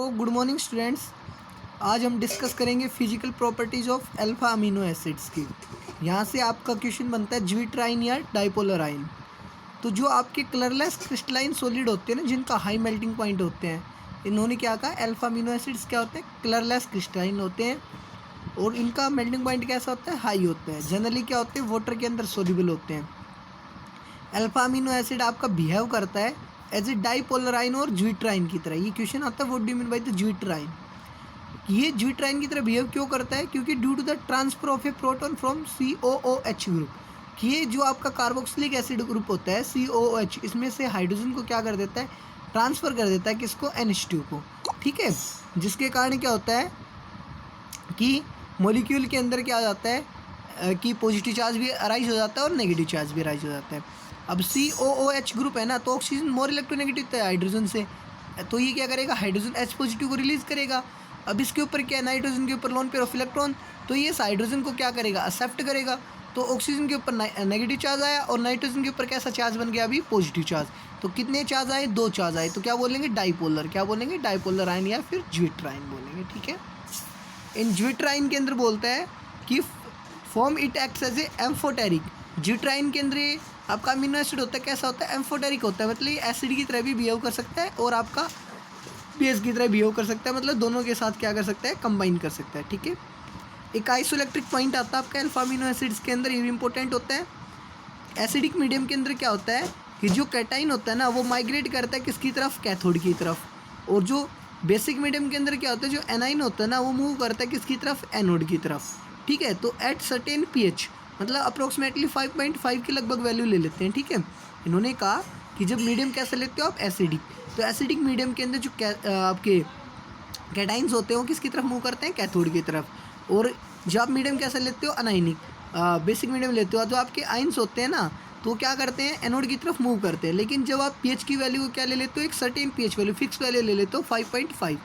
तो good morning students. आज हम डिस्कस करेंगे physical properties of alpha amino acids की। यहाँ से आपका क्वेश्चन बनता है ज्विट्राइन या डाइपोलर आयन। तो जो आपके कलरलेस क्रिस्टलाइन सॉलिड होते हैं ना, जिनका हाई मेल्टिंग पॉइंट होते हैं, इन्होंने क्या कहा, अल्फ़ा अमीनो एसिड्स क्या होते हैं, कलरलेस क्रिस्टलाइन होते हैं और इनका मेल्टिंग पॉइंट कैसा होता है, हाई होता है। जनरली क्या होते हैं, वाटर के अंदर सोल्यूबल होते हैं। अल्फ़ा अमीनो एसिड आपका बिहेव करता है एज ए डाइपोलर आयन और ज्विट्राइन की तरह। ये क्वेश्चन आता है, what do you mean by the zwitterion. ये ज्विट्राइन की तरह बिहेव क्यों करता है, क्योंकि due to the transfer of a proton from COOH group. ये जो आपका कार्बोक्सिलिक एसिड ग्रुप होता है COOH, इसमें से हाइड्रोजन को क्या कर देता है, ट्रांसफ़र कर देता है किसको, NH2 को। ठीक है, जिसके कारण क्या होता है कि मॉलिक्यूल के अंदर क्या आ जाता है कि पॉजिटिव चार्ज भी अराइज हो जाता है और नेगेटिव चार्ज भी अराइज हो जाता है। अब COOH ग्रुप है ना, तो ऑक्सीजन मोर इलेक्ट्रोनेगेटिव है हाइड्रोजन से, तो ये क्या करेगा, हाइड्रोजन H पॉजिटिव को रिलीज़ करेगा। अब इसके ऊपर क्या है, नाइट्रोजन के ऊपर लोन पेयर ऑफ इलेक्ट्रॉन, तो ये हाइड्रोजन को क्या करेगा, एक्सेप्ट करेगा। तो ऑक्सीजन के ऊपर नेगेटिव चार्ज आया और नाइट्रोजन के ऊपर कैसा चार्ज बन गया, अभी पॉजिटिव चार्ज। तो कितने चार्ज आए, 2 चार्ज आए, तो क्या बोलेंगे, डाइपोलर। क्या बोलेंगे, डाइपोलर आयन या फिर ज्विट्राइन बोलेंगे। ठीक है, इन ज्विट्राइन के अंदर बोलता है कि form it acts as a amphoteric. Zwitterion के अंदर ये आपका अमीनो एसिड होता है, कैसा होता है, एम्फोटेरिक होता है, मतलब ये एसिड की तरह भी बिहेव कर सकता है और आपका बेस की तरह बिहेव कर सकता है, मतलब दोनों के साथ क्या कर सकता है, कंबाइन कर सकता है। ठीक है, एक आइसोइलेक्ट्रिक पॉइंट आता है आपका अल्फा अमीनो एसिड्स के अंदर, ये भी इंपॉर्टेंट होता है। एसिडिक मीडियम के अंदर क्या होता है कि जो कैटाइन होता है ना, वो माइग्रेट करता है किसकी तरफ, कैथोड की तरफ। और जो बेसिक मीडियम के अंदर क्या होता है, जो एनाइन होता है ना, वो मूव करता है किसकी तरफ, एनोड की तरफ। ठीक है, तो एट सर्टेन pH, मतलब अप्रोक्सीमेटली 5.5 के लगभग वैल्यू ले लेते हैं। ठीक है, इन्होंने कहा कि जब मीडियम कैसे लेते हो आप, एसिडिक, तो एसिडिक मीडियम के अंदर जो आपके कैटाइंस होते हैं वो किसकी तरफ मूव करते हैं, कैथोड की तरफ। और जब आप मीडियम कैसे लेते हो, अनाइनिक, बेसिक मीडियम लेते हो, तो आपके आइंस होते हैं ना, तो क्या करते हैं, एनोड की तरफ मूव करते हैं। लेकिन जब आप pH की वैल्यू को क्या ले लेते हो, एक certain pH value, fix value ले लेते हो 5.5,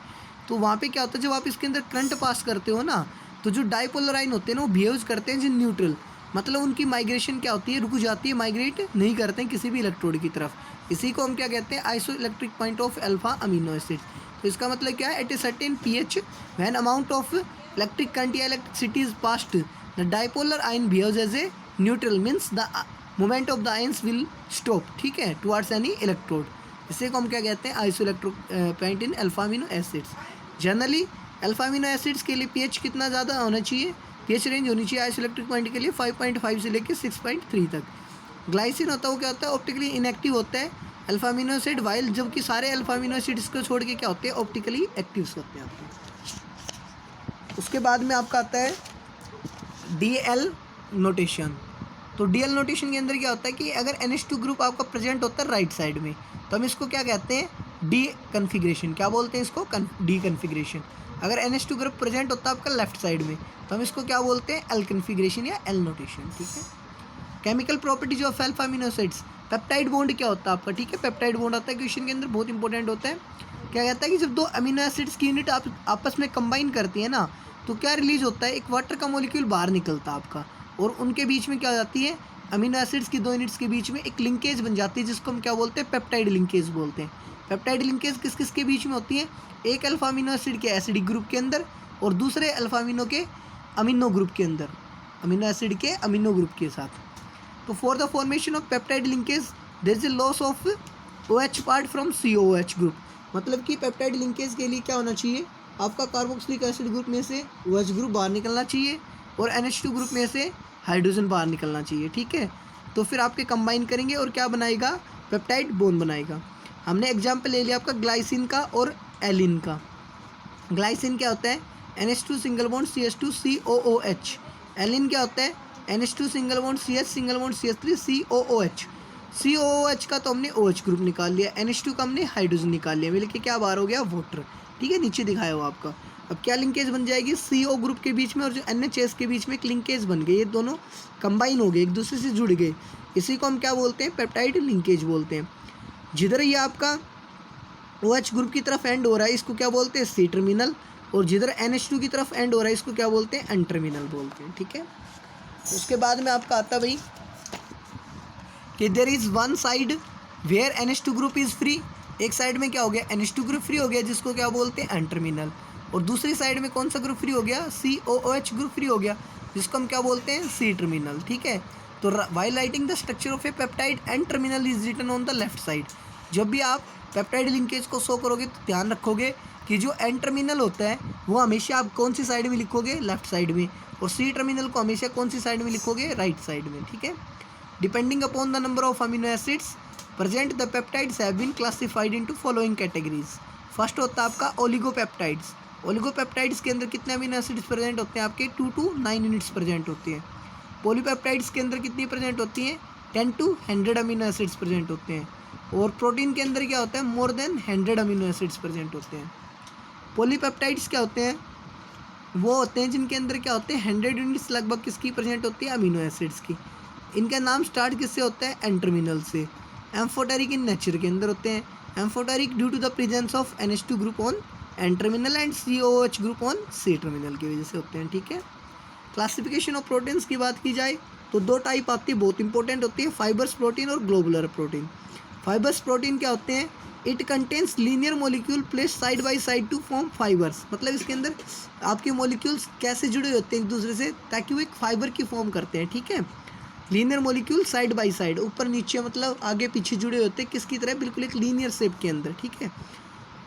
तो वहाँ पे क्या होता है, जब आप इसके अंदर करंट पास करते हो ना, तो जो डाइपोलर आयन होते हैं ना, वो बिहेव्स करते हैं जो न्यूट्रल, मतलब उनकी माइग्रेशन क्या होती है, रुक जाती है, माइग्रेट नहीं करते हैं किसी भी इलेक्ट्रोड की तरफ। इसी को हम क्या कहते हैं, isoelectric point of alpha amino acid. तो इसका मतलब क्या है, at a certain pH when amount of electric current या electricity is passed, the dipolar ion behaves as a neutral, means the moment of the ions will stop, ठीक है, towards any electrode. इसे को हम क्या कहते हैं, isoelectric point in alpha amino acids. Generally alpha amino acids के लिए pH कितना ज़्यादा होना चाहिए, pH रेंज होनी चाहिए आइसो इलेक्ट्रिक पॉइंट के लिए 5.5 से लेकर 6.3 तक। ग्लाइसिन होता है, वो क्या होता है, ऑप्टिकली इनएक्टिव होता है अल्फा अमीनो एसिड, वाइल जबकि सारे अल्फा अमीनो एसिड्स को छोड़ के क्या होते हैं, ऑप्टिकली एक्टिव होते हैं आपके। उसके बाद में आपका आता है DL नोटेशन। तो DL नोटेशन के अंदर क्या होता है कि अगर NH2 ग्रुप आपका प्रेजेंट होता है राइट साइड में, तो हम इसको क्या कहते हैं, डी कन्फिग्रेशन। क्या बोलते हैं इसको, डी कन्फिग्रेशन। अगर NH2 ग्रुप प्रेजेंट होता है आपका लेफ्ट साइड में, तो हम इसको क्या बोलते हैं, L कन्फिग्रेशन या L नोटेशन। ठीक है, chemical properties of alpha amino acids. Peptide bond क्या होता है आपका, ठीक है, पेप्टाइड बॉन्ड आता है क्वेश्चन के अंदर, बहुत इंपॉर्टेंट होता है। क्या कहता है कि जब 2 अमीनो एसिड्स की यूनिट आप आपस में कंबाइन करती है ना, तो क्या रिलीज होता है, एक वाटर का मॉलिक्यूल बाहर निकलता है आपका, और उनके बीच में क्या हो जाती है, अमीनो एसिड्स की 2 यूनिट्स के बीच में एक लिंकेज बन जाती है, जिसको हम क्या बोलते हैं, पेप्टाइड लिंकेज बोलते हैं। पेप्टाइड लिंकेज किस किस के बीच में होती है, एक अल्फा अमीनो एसिड के एसिडिक ग्रुप के अंदर और दूसरे अल्फा अमीनो के अमीनो ग्रुप के अंदर, अमीनो एसिड के अमीनो ग्रुप के साथ। तो for the formation of peptide linkage there is a loss of OH part from COOH group. मतलब कि पेप्टाइड लिंकेज के लिए क्या होना चाहिए, आपका कार्बोक्सिलिक एसिड ग्रुप में से OH ग्रुप बाहर निकलना चाहिए और NH2 ग्रुप में से हाइड्रोजन बाहर निकलना चाहिए। ठीक है, तो फिर आपके कंबाइन करेंगे और क्या बनाएगा, पेप्टाइड बॉन्ड बनाएगा। हमने एग्जाम्पल ले लिया आपका ग्लाइसिन का और एलिन का। ग्लाइसिन क्या होता है, NH2 single bond CH2 COOH। Elin क्या होता है, NH2 single bond CH single bond CH3 COOH। COOH का तो हमने OH ग्रुप निकाल लिया, NH2 का हमने हाइड्रोजन निकाल लिया, मिलके क्या बाहर हो गया, वाटर। ठीक है, नीचे दिखाया हुआ आपका। अब क्या लिंकेज बन जाएगी, CO ग्रुप के बीच में और जो NHS के बीच में एक लिंकेज बन गई, ये दोनों कंबाइन हो गए, एक दूसरे से जुड़ गए। इसी को हम क्या बोलते हैं, पेप्टाइड लिंकेज बोलते हैं। जिधर ये आपका OH ग्रुप की तरफ एंड हो रहा है, इसको क्या बोलते हैं, C टर्मिनल, और जिधर NH2 की तरफ एंड हो रहा है, इसको क्या बोलते हैं, N टर्मिनल बोलते हैं। ठीक है, उसके बाद में आपका आता भाई कि there is one side where NH2 group is free एक साइड में क्या हो गया, NH2 ग्रुप फ्री हो गया जिसको क्या बोलते हैं N टर्मिनल, और दूसरी साइड में कौन सा ग्रुप फ्री हो गया, COOH ग्रुप फ्री हो गया जिसको हम क्या बोलते हैं C टर्मिनल। ठीक है, तो while writing the structure of a peptide N terminal is written on the left side. जब भी आप पेप्टाइड लिंकेज को शो करोगे तो ध्यान रखोगे कि जो N टर्मिनल होता है वो हमेशा आप कौन सी साइड में लिखोगे, लेफ्ट साइड में, और C टर्मिनल को हमेशा कौन सी साइड में लिखोगे, राइट साइड में। ठीक है, depending upon the number of amino acids present the peptides have been classified into following categories. First होता है आपका ओलिगोपेप्टाइड्स। ओलिगोपेप्टाइड्स के अंदर कितने अमीनो एसिड्स प्रेजेंट होते हैं, आपके 2 to 9 यूनिट्स प्रेजेंट होती हैं। पॉलीपेप्टाइड्स के अंदर कितनी प्रेजेंट होती हैं, 10 to 100 अमीनो एसिड्स प्रेजेंट होते हैं। और प्रोटीन के अंदर क्या होता है, more than 100 amino acids present होते हैं। पॉलीपेप्टाइड्स क्या होते हैं, वो होते हैं जिनके अंदर क्या होते हैं 100 यूनिट्स लगभग किसकी प्रेजेंट होती है, अमीनो एसिड्स की। इनका नाम स्टार्ट किससे होता है, N टर्मिनल से। एम्फोटेरिक इन नेचर के अंदर होते हैं, amphoteric due to the presence of NH2 group on N terminal and COOH group on C terminal की वजह से होते हैं। ठीक है, क्लासिफिकेशन ऑफ प्रोटीन्स की बात की जाए तो 2 टाइप आती है, बहुत इंपॉर्टेंट होती है, फाइबर्स प्रोटीन और ग्लोबुलर प्रोटीन। फाइबर्स प्रोटीन क्या होते हैं, it contains linear molecule place side by side to form fibres. मतलब इसके अंदर आपके मोलिक्यूल्स कैसे जुड़े होते हैं एक दूसरे से ताकि वो एक फाइबर की फॉर्म करते हैं। ठीक है, linear molecule side by side, ऊपर नीचे मतलब आगे पीछे जुड़े होते हैं किसकी तरह, बिल्कुल एक लीनियर शेप के अंदर। ठीक है,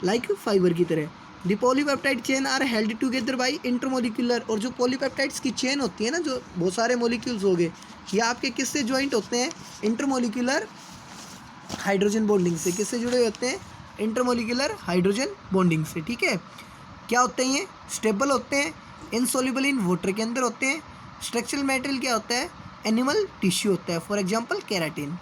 लाइक फाइबर की तरह। The polypeptide chain are held together by intermolecular. और जो पॉलीपेप्टाइड्स की चेन होती है ना, जो बहुत सारे मोलिक्यूल्स हो गए, ये आपके किससे ज्वाइंट होते हैं, इंटरमोलिकुलर हाइड्रोजन बॉन्डिंग से। किससे जुड़े होते हैं, इंटरमोलिकुलर हाइड्रोजन बॉन्डिंग से। ठीक है, क्या होते हैं ये, स्टेबल होते हैं, इनसॉल्युबल इन वाटर के अंदर होते हैं। स्ट्रक्चरल मटेरियल क्या होता है, एनिमल टिश्यू होता है, for example keratin.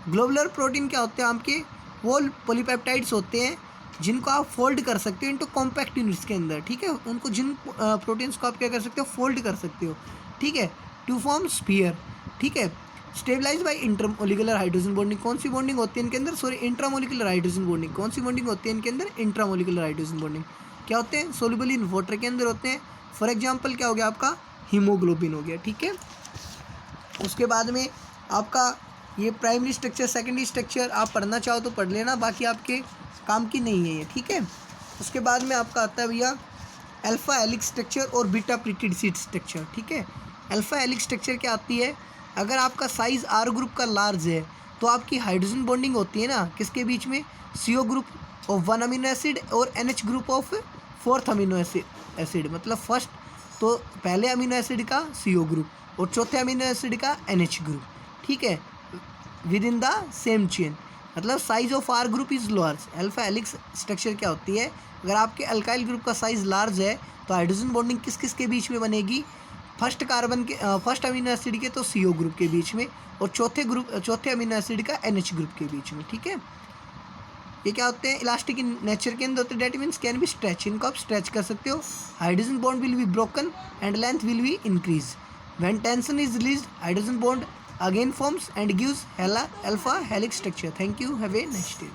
Globular protein क्या होते हैं, आपके वो पॉलीपेप्टाइड्स होते हैं जिनको आप फोल्ड कर सकते हो इनटू कॉम्पैक्ट यूनिट्स के अंदर। ठीक है, उनको जिन प्रोटीन्स को आप क्या कर सकते हो, फोल्ड कर सकते हो। ठीक है, टू फॉर्म स्फीयर। ठीक है, stabilise by intermolecular hydrogen bonding. कौन सी बॉन्डिंग होती है इनके अंदर, सॉरी, इंट्रामोलिकुलर हाइड्रोजन बॉन्डिंग। कौन सी बॉन्डिंग होती है इनके अंदर, इंट्रामोलिकुलर हाइड्रोजन बॉन्डिंग। क्या होते हैं, सोल्युबल इन वाटर के अंदर होते हैं, फॉर एग्जांपल क्या हो गया आपका, हीमोग्लोबिन हो गया। ठीक है, उसके बाद में आपका ये प्राइमरी स्ट्रक्चर, सेकेंडरी स्ट्रक्चर आप पढ़ना चाहो तो पढ़ लेना, बाकी आपके काम की नहीं है ये। ठीक है, उसके बाद में आपका आता है भैया अल्फा हेलिक्स स्ट्रक्चर और बीटा प्लीटेड शीट स्ट्रक्चर। ठीक है, अल्फा हेलिक्स स्ट्रक्चर क्या आती है, अगर आपका साइज़ R ग्रुप का लार्ज है तो आपकी हाइड्रोजन बॉन्डिंग होती है ना किसके बीच में, CO group of 1 amino acid और NH group of 4th amino acid. मतलब फर्स्ट तो पहले अमीनो एसिड का CO ग्रुप और चौथे अमीनो एसिड का NH ग्रुप। ठीक है, within the same chain, मतलब size of R group is large. Alpha helix structure क्या होती है, अगर आपके अल्काइल ग्रुप का साइज लार्ज है तो हाइड्रोजन बॉन्डिंग किस किस के बीच में बनेगी, फर्स्ट अमीनो एसिड के तो CO ग्रुप के बीच में, और चौथे अमीनो एसिड का NH ग्रुप के बीच में। ठीक है, ये क्या होते हैं, इलास्टिक इन नेचर के अंदर होते हैं, that means can be stretch, इनको आप स्ट्रेच कर सकते हो। Hydrogen bond will be broken and length will be increase. When tension is released hydrogen bond again forms and gives alpha helix structure. Thank you. Have a nice day.